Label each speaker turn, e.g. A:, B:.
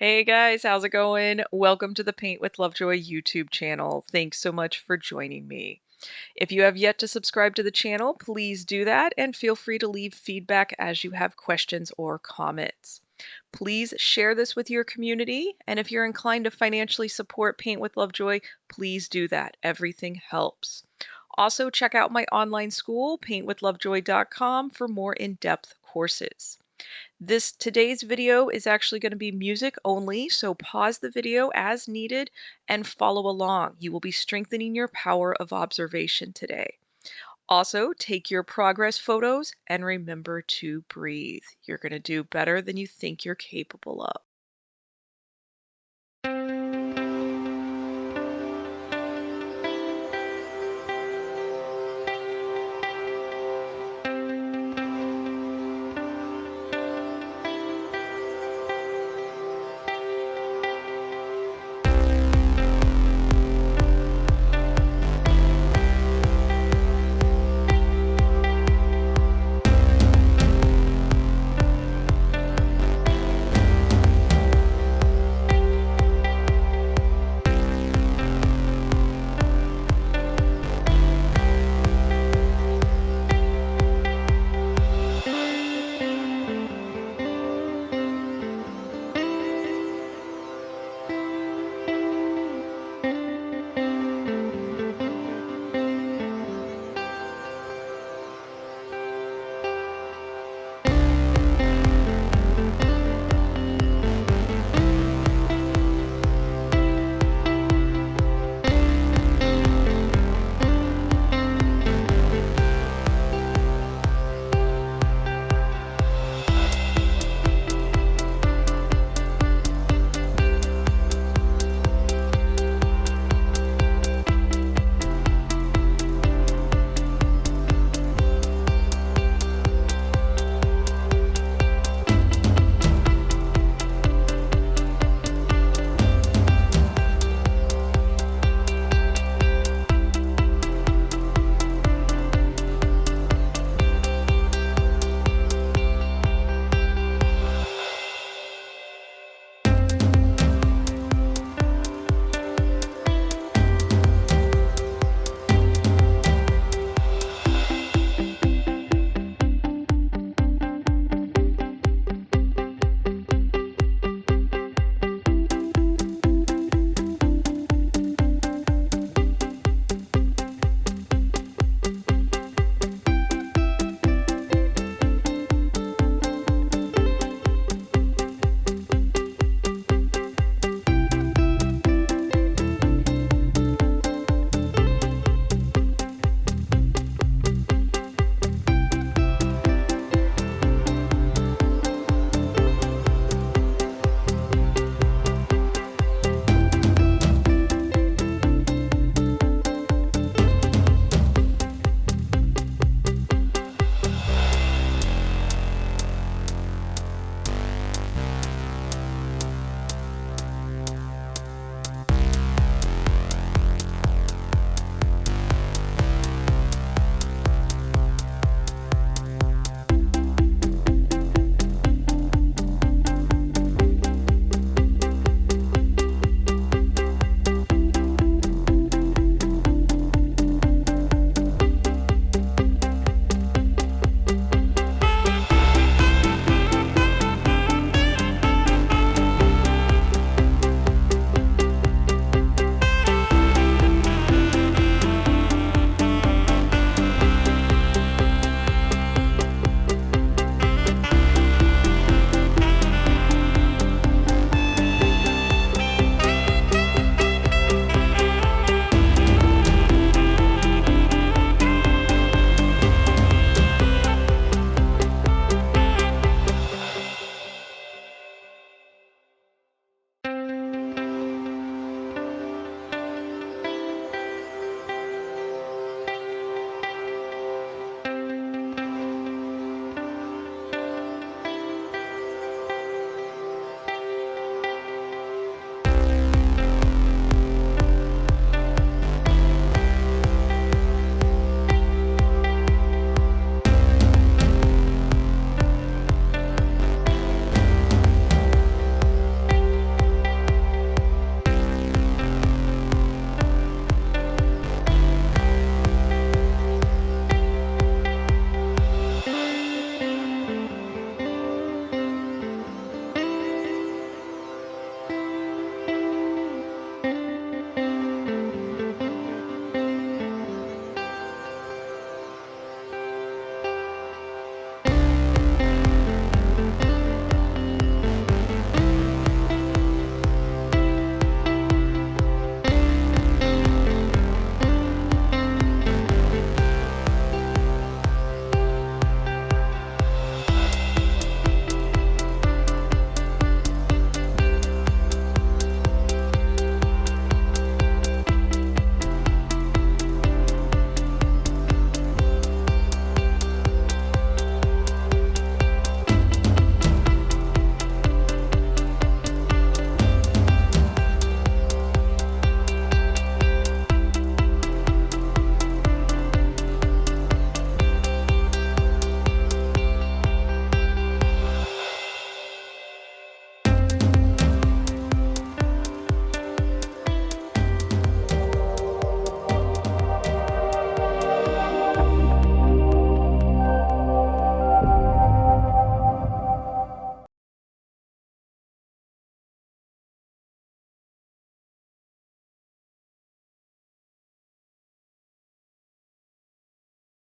A: Hey guys, how's it going? Welcome to the Paint with Lovejoy YouTube channel. Thanks so much for joining me. If you have yet to subscribe to the channel, please do that and feel free to leave feedback as you have questions or comments. Please share this with your community, and if you're inclined to financially support Paint with Lovejoy, please do that. Everything helps. Also, check out my online school, paintwithlovejoy.com, for more in-depth courses. Today's video is actually going to be music only, so pause the video as needed and follow along. You will be strengthening your power of observation today. Also, take your progress photos and remember to breathe. You're going to do better than you think you're capable of.